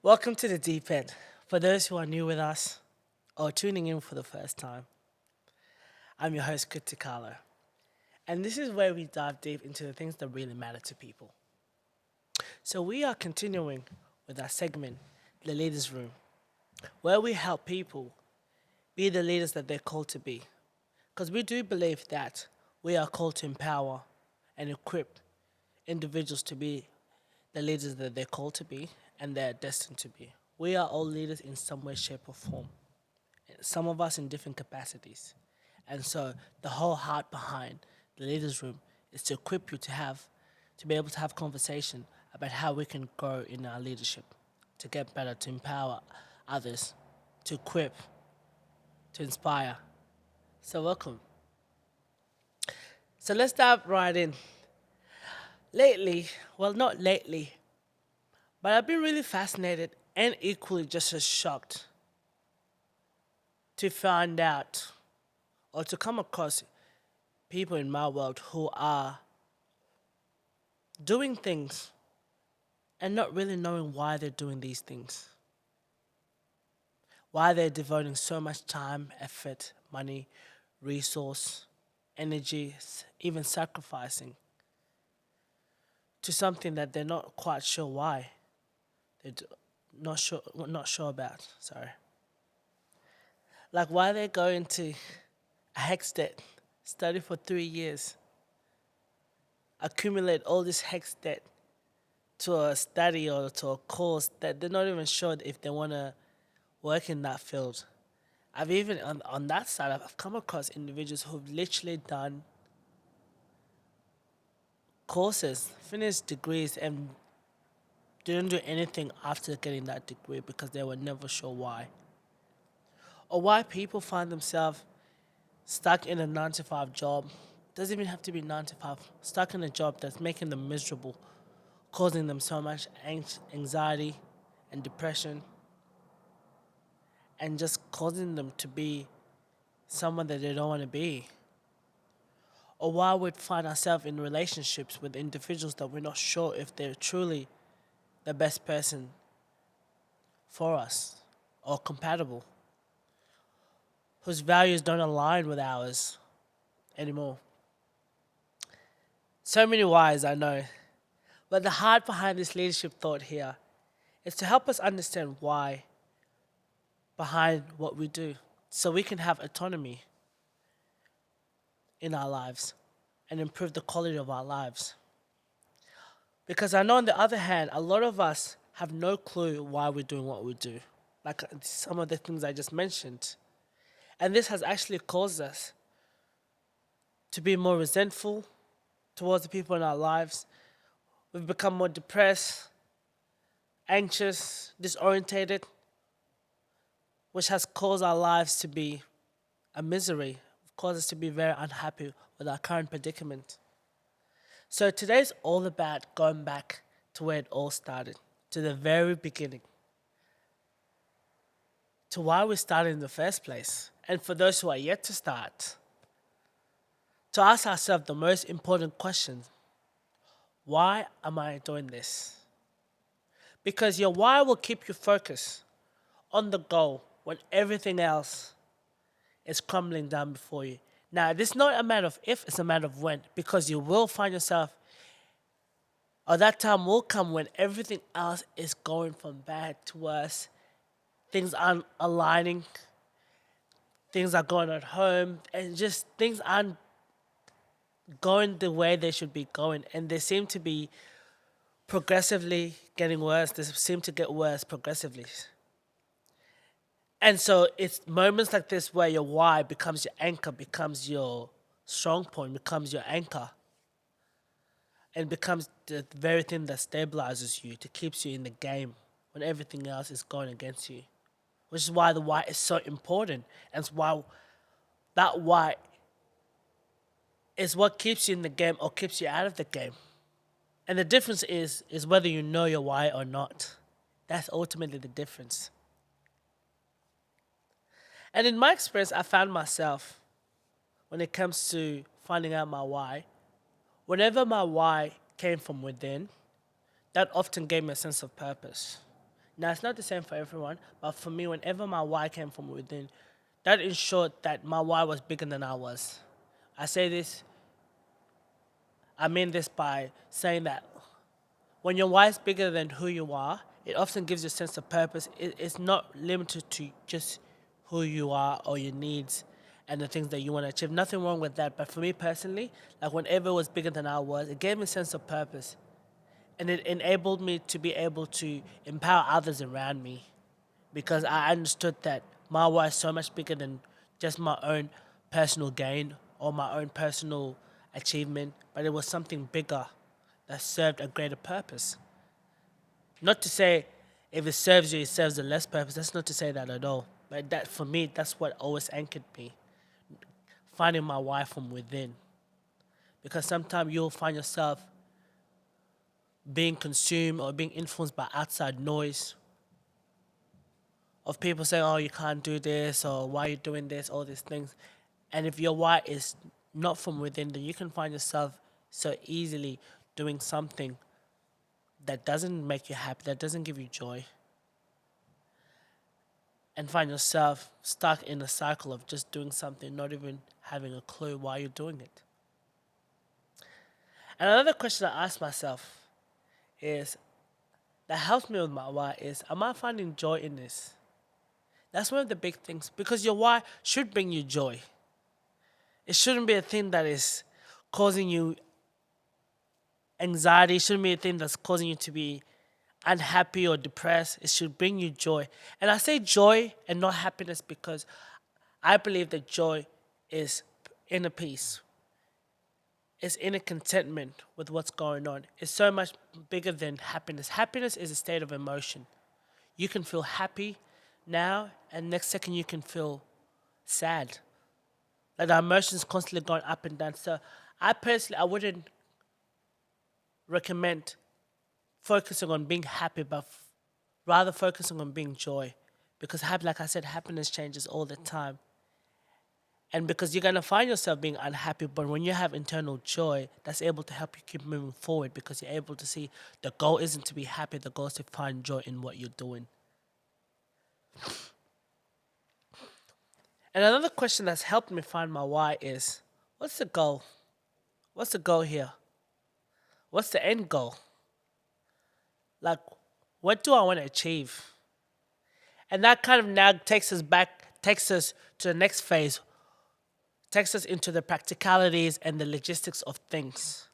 Welcome to the deep end. For those who are new with us or tuning in for the first time, I'm your host, Kritikala. And this is where we dive deep into the things that really matter to people. So we are continuing with our segment, The Leaders Room, where we help people be the leaders that they're called to be. Because we do believe that we are called to empower and equip individuals to be the leaders that they're called to be and they're destined to be. We are all leaders in some way, shape, or form. Some of us in different capacities. And so the whole heart behind the leaders room is to equip you to be able to have conversation about how we can grow in our leadership, to get better, to empower others, to equip, to inspire. So welcome. So let's dive right in. Lately, well not lately, but I've been really fascinated and equally just as shocked to find out or to come across people in my world who are doing things and not really knowing why they're doing these things. Why they're devoting so much time, effort, money, resource, energy, even sacrificing to something that they're not quite sure why. Not sure about, sorry. Like why they go into a hex debt, study for 3 years, accumulate all this hex debt to a study or to a course that they're not even sure if they want to work in that field. I've even on that side, I've come across individuals who've literally done courses, finished degrees, and didn't do anything after getting that degree because they were never sure why. Or why people find themselves stuck in a 9 to 5 job. Doesn't even have to be 9 to 5. Stuck in a job that's making them miserable, causing them so much anxiety and depression, and just causing them to be someone that they don't want to be. Or why we'd find ourselves in relationships with individuals that we're not sure if they're truly the best person for us or compatible, whose values don't align with ours anymore. So many whys, I know. But the heart behind this leadership thought here is to help us understand why behind what we do so we can have autonomy in our lives and improve the quality of our lives. Because I know on the other hand, a lot of us have no clue why we're doing what we do. Like some of the things I just mentioned. And this has actually caused us to be more resentful towards the people in our lives. We've become more depressed, anxious, disorientated, which has caused our lives to be a misery, caused us to be very unhappy with our current predicament. So today's all about going back to where it all started, to the very beginning, to why we started in the first place. And for those who are yet to start, to ask ourselves the most important question: why am I doing this? Because your why will keep you focused on the goal when everything else is crumbling down before you. Now, this is not a matter of if, it's a matter of when, because you will find yourself, or that time will come when everything else is going from bad to worse. Things aren't aligning, things are going at home, and just things aren't going the way they should be going, and they seem to be progressively getting worse. They seem to get worse progressively. And so it's moments like this where your why becomes your anchor, becomes your strong point, becomes your anchor, and becomes the very thing that stabilizes you, to keeps you in the game when everything else is going against you. Which is why the why is so important, and it's why that why is what keeps you in the game or keeps you out of the game. And the difference is whether you know your why or not. That's ultimately the difference. And in my experience, I found myself, when it comes to finding out my why, whenever my why came from within, that often gave me a sense of purpose. Now, it's not the same for everyone, but for me, whenever my why came from within, that ensured that my why was bigger than I was. I say this, I mean this by saying that when your why is bigger than who you are, it often gives you a sense of purpose. It's not limited to just who you are or your needs and the things that you want to achieve. Nothing wrong with that. But for me personally, like whenever it was bigger than I was, it gave me a sense of purpose. And it enabled me to be able to empower others around me because I understood that my why is so much bigger than just my own personal gain or my own personal achievement, but it was something bigger that served a greater purpose. Not to say if it serves you, it serves a less purpose. That's not to say that at all. But that for me, that's what always anchored me. Finding my why from within. Because sometimes you'll find yourself being consumed or being influenced by outside noise of people saying, oh, you can't do this, or why are you doing this, all these things. And if your why is not from within, then you can find yourself so easily doing something that doesn't make you happy, that doesn't give you joy, and find yourself stuck in a cycle of just doing something, not even having a clue why you're doing it. And another question I ask myself is that helps me with my why is, am I finding joy in this? That's one of the big things because your why should bring you joy. It shouldn't be a thing that is causing you anxiety. It shouldn't be a thing that's causing you to be unhappy or depressed. It should bring you joy. And I say joy and not happiness because I believe that joy is inner peace. It's inner contentment with what's going on. It's so much bigger than happiness. Happiness is a state of emotion. You can feel happy now, and next second you can feel sad. Like the emotions constantly going up and down. So I personally, I wouldn't recommend focusing on being happy, but rather focusing on being joy. Because like I said, happiness changes all the time. And because you're going to find yourself being unhappy, but when you have internal joy, that's able to help you keep moving forward because you're able to see the goal isn't to be happy, the goal is to find joy in what you're doing. And another question that's helped me find my why is, what's the goal? What's the goal here? What's the end goal? Like, what do I want to achieve? And that kind of now takes us to the next phase, takes us into the practicalities and the logistics of things.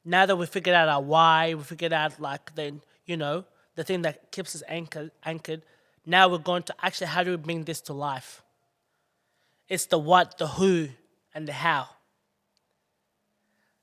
Now that we figured out our why, we figured out the thing that keeps us anchored. Now we're going to actually, how do we bring this to life? It's the what, the who, and the how.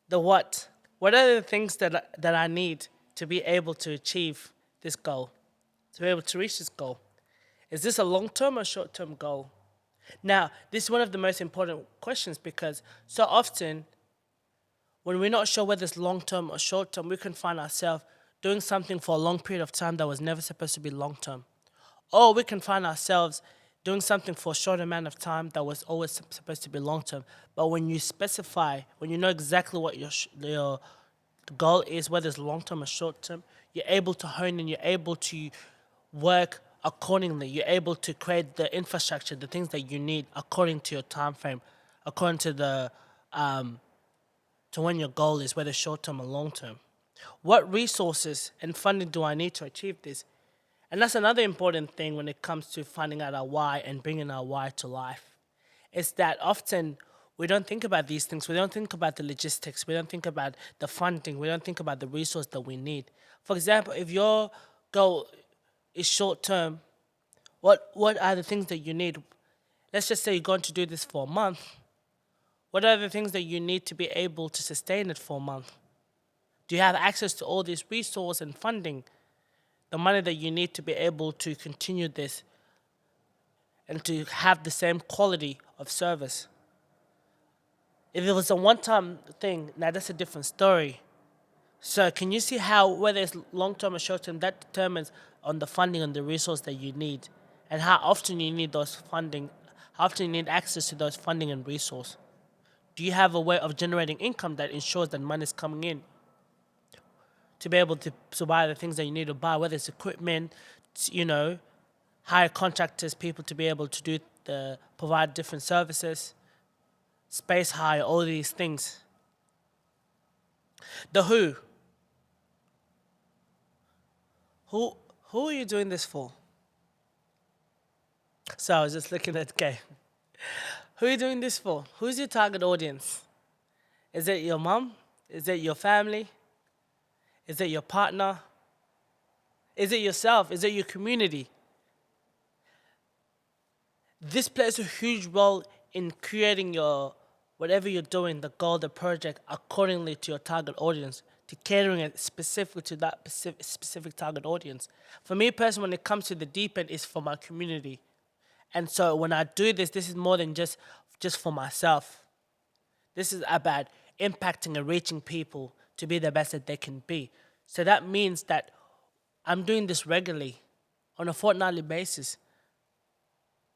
The what. What are the things that I need to be able to achieve this goal, to be able to reach this goal? Is this a long-term or short-term goal? Now, this is one of the most important questions because so often when we're not sure whether it's long-term or short-term, we can find ourselves doing something for a long period of time that was never supposed to be long-term. Or we can find ourselves doing something for a short amount of time that was always supposed to be long-term. But when you specify, when you know exactly what your goal is, whether it's long-term or short-term, you're able to hone in, you're able to work accordingly. You're able to create the infrastructure, the things that you need according to your time frame, according to to when your goal is, whether short-term or long-term. What resources and funding do I need to achieve this? And that's another important thing when it comes to finding out our why and bringing our why to life. Is that often we don't think about these things. We don't think about the logistics. We don't think about the funding. We don't think about the resource that we need. For example, if your goal is short term, what are the things that you need? Let's just say you're going to do this for a month. What are the things that you need to be able to sustain it for a month? Do you have access to all these resources and funding? The money that you need to be able to continue this and to have the same quality of service. If it was a one-time thing, now that's a different story. So can you see how, whether it's long-term or short-term, that determines on the funding and the resource that you need and how often you need those funding, how often you need access to those funding and resource. Do you have a way of generating income that ensures that money is coming in to be able to buy the things that you need to buy, whether it's equipment, hire contractors, people to be able to provide different services, space hire, all these things. The who. Who are you doing this for? So I was just looking at, okay, who are you doing this for? Who's your target audience? Is it your mom? Is it your family? Is it your partner? Is it yourself? Is it your community? This plays a huge role in creating whatever you're doing, the goal, the project, accordingly to your target audience, to catering it specifically to that specific target audience. For me personally, when it comes to the deep end, it's for my community. And so when I do this is more than just for myself. This is about impacting and reaching people to be the best that they can be. So that means that I'm doing this regularly on a fortnightly basis.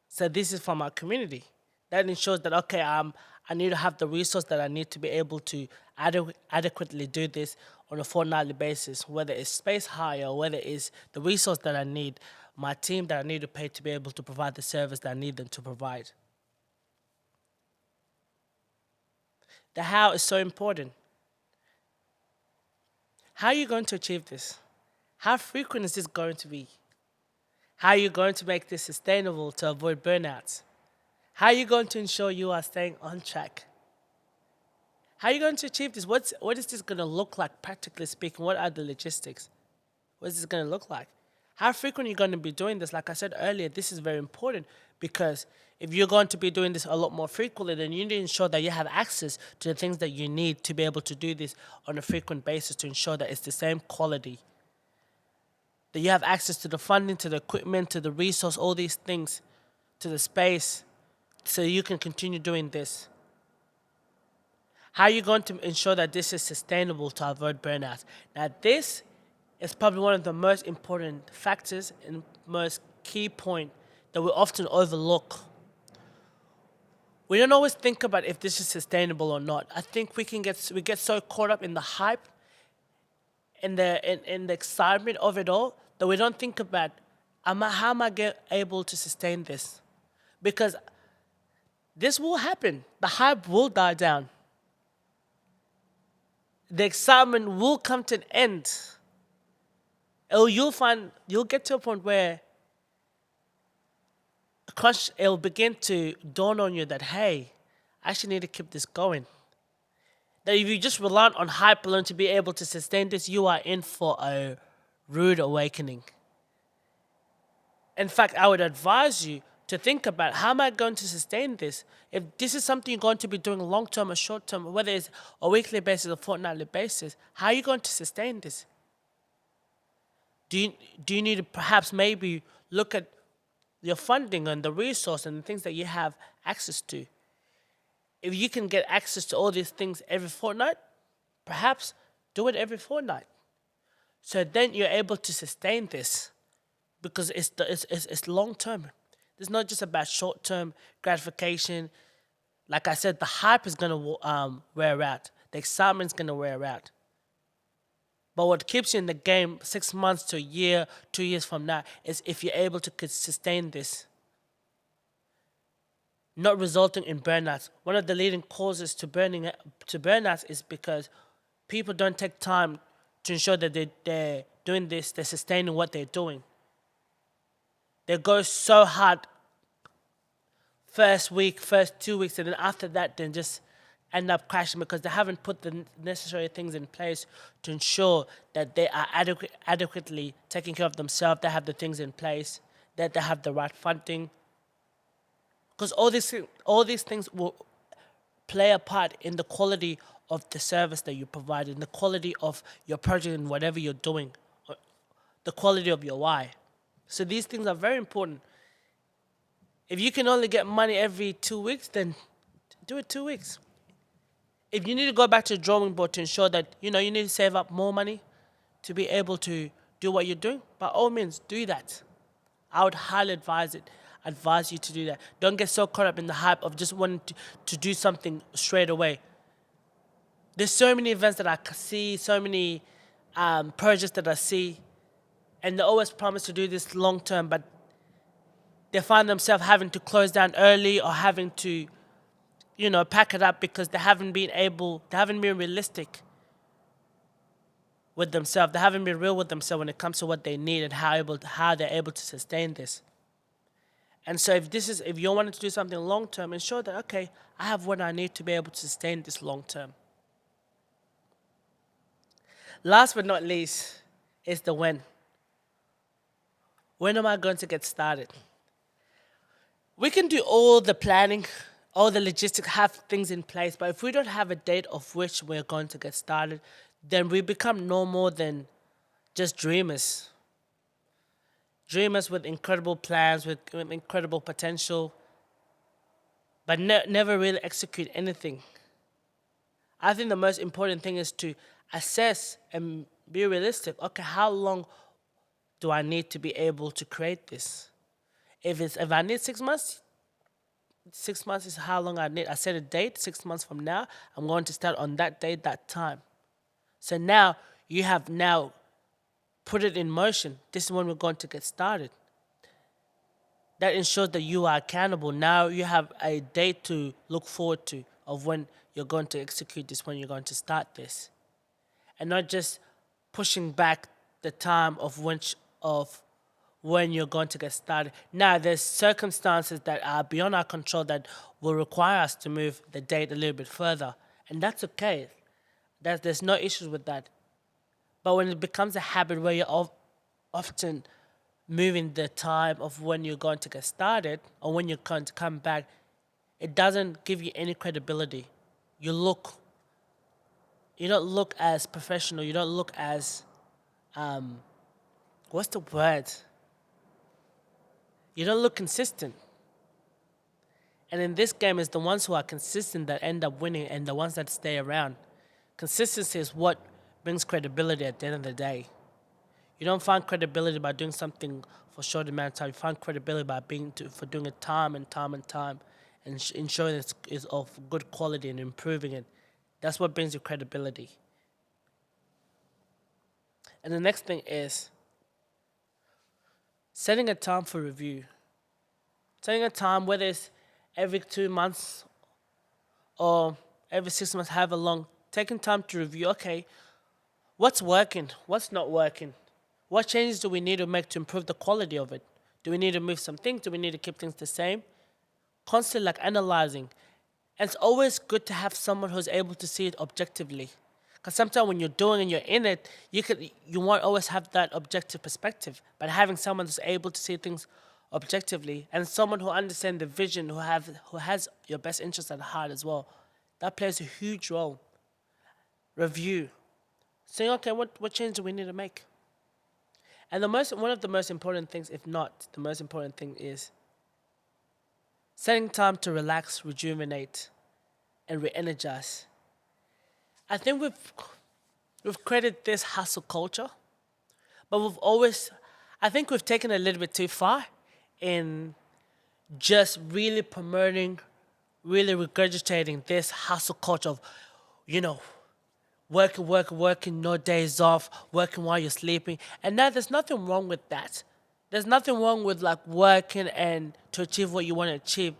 So this is for my community. That ensures that, okay, I need to have the resource that I need to be able to adequately do this on a fortnightly basis, whether it's space hire, or whether it's the resource that I need, my team that I need to pay to be able to provide the service that I need them to provide. The how is so important. How are you going to achieve this? How frequent is this going to be? How are you going to make this sustainable to avoid burnouts? How are you going to ensure you are staying on track? How are you going to achieve this? What is this going to look like, practically speaking? What are the logistics? What is this going to look like? How frequent are you going to be doing this? Like I said earlier, this is very important because if you're going to be doing this a lot more frequently, then you need to ensure that you have access to the things that you need to be able to do this on a frequent basis to ensure that it's the same quality. That you have access to the funding, to the equipment, to the resource, all these things, to the space, so you can continue doing this. How are you going to ensure that this is sustainable to avoid burnouts? Now, this is probably one of the most important factors and most key point that we often overlook. We don't always think about if this is sustainable or not. I think we get so caught up in the hype and the excitement of it all that we don't think about how am I able to sustain this? Because this will happen. The hype will die down. The excitement will come to an end. You'll get to a point where it'll begin to dawn on you that, hey, I actually need to keep this going. That if you just rely on hype alone to be able to sustain this, you are in for a rude awakening. In fact, I would advise you to think about, how am I going to sustain this? If this is something you're going to be doing long-term or short-term, whether it's a weekly basis or fortnightly basis, how are you going to sustain this? Do you need to perhaps maybe look at your funding and the resource and the things that you have access to? If you can get access to all these things every fortnight, perhaps do it every fortnight. So then you're able to sustain this because it's long-term. It's not just about short-term gratification. Like I said, the hype is going to wear out. The excitement is going to wear out. But what keeps you in the game 6 months to a year, 2 years from now, is if you're able to sustain this. Not resulting in burnouts. One of the leading causes to burnouts is because people don't take time to ensure that they're doing this, they're sustaining what they're doing. They go so hard first week, first 2 weeks, and then after that, then just end up crashing because they haven't put the necessary things in place to ensure that they are adequately taking care of themselves, they have the things in place, that they have the right funding. Because all these things will play a part in the quality of the service that you provide, in the quality of your project and whatever you're doing, the quality of your why. So these things are very important. If you can only get money every 2 weeks, then do it 2 weeks. If you need to go back to the drawing board to ensure that you need to save up more money to be able to do what you're doing, by all means, do that. I would highly advise you to do that. Don't get so caught up in the hype of just wanting to do something straight away. There's so many events that I see, so many projects that I see, and they always promise to do this long term, but they find themselves having to close down early or having to, pack it up because they haven't been realistic with themselves. They haven't been real with themselves when it comes to what they need and how they're able to sustain this. And so if you're wanting to do something long term, ensure that, okay, I have what I need to be able to sustain this long term. Last but not least is the when. When am I going to get started? We can do all the planning, all the logistics, have things in place, but if we don't have a date of which we're going to get started, then we become no more than just dreamers. Dreamers with incredible plans, with incredible potential, but never really execute anything. I think the most important thing is to assess and be realistic. Okay, how long do I need to be able to create this? If I need 6 months, 6 months is how long I need. I set a date. 6 months from now, I'm going to start on that date, that time. So now you have now put it in motion. This is when we're going to get started. That ensures that you are accountable. Now you have a date to look forward to of when you're going to execute this, when you're going to start this, and not just pushing back the time of when you're going to get started. Now, there's circumstances that are beyond our control that will require us to move the date a little bit further, and that's okay. There's no issues with that. But when it becomes a habit where you're often moving the time of when you're going to get started or when you're going to come back, it doesn't give you any credibility. You don't look as professional. You don't look as, what's the word? You don't look consistent. And in this game, it's the ones who are consistent that end up winning and the ones that stay around. Consistency is what brings credibility at the end of the day. You don't find credibility by doing something for a short amount of time. You find credibility by for doing it time and time and time and ensuring it's of good quality and improving it. That's what brings you credibility. And the next thing is setting a time for review. Setting a time, whether it's every 2 months or every 6 months, however long, taking time to review, okay, what's working? What's not working? What changes do we need to make to improve the quality of it? Do we need to move some things? Do we need to keep things the same? Constantly analyzing. And it's always good to have someone who's able to see it objectively. Because sometimes when you're doing and you're in it, you won't always have that objective perspective. But having someone who's able to see things objectively and someone who understands the vision, who has your best interest at heart as well, that plays a huge role. Review. Saying, okay, what change do we need to make? And one of the most important things, if not the most important thing, is setting time to relax, rejuvenate, and re-energize. I think we've created this hustle culture, but I think we've taken it a little bit too far in just really promoting, really regurgitating this hustle culture of, working, no days off, working while you're sleeping. And now there's nothing wrong with that. There's nothing wrong with working and to achieve what you want to achieve.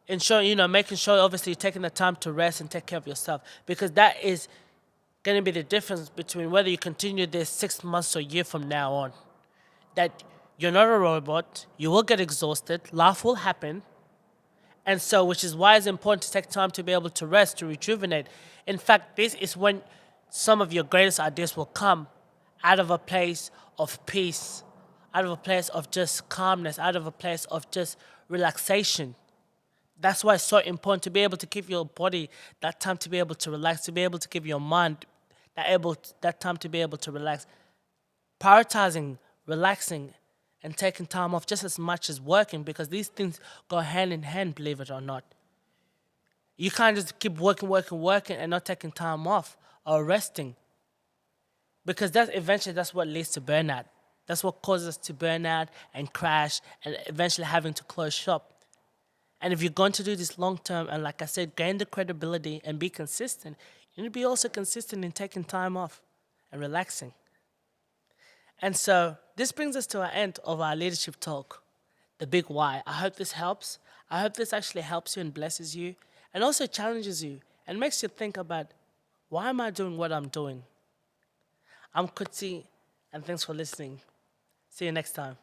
Making sure obviously you're taking the time to rest and take care of yourself, because that is going to be the difference between whether you continue this 6 months or a year from now on. That you're not a robot, you will get exhausted, life will happen, and so, which is why it's important to take time to be able to rest, to rejuvenate. In fact, this is when some of your greatest ideas will come out of a place of peace, out of a place of just calmness, out of a place of just relaxation. That's why it's so important to be able to give your body that time to be able to relax, to be able to give your mind that time to be able to relax. Prioritizing, relaxing, and taking time off just as much as working, because these things go hand in hand, believe it or not. You can't just keep working and not taking time off or resting, because that's what leads to burnout. That's what causes us to burn out and crash and eventually having to close shop. And if you're going to do this long term and, like I said, gain the credibility and be consistent, you need to be also consistent in taking time off and relaxing. And so this brings us to our end of our leadership talk, the big why. I hope this helps. I hope this actually helps you and blesses you and also challenges you and makes you think about, why am I doing what I'm doing? I'm Kuti, and thanks for listening. See you next time.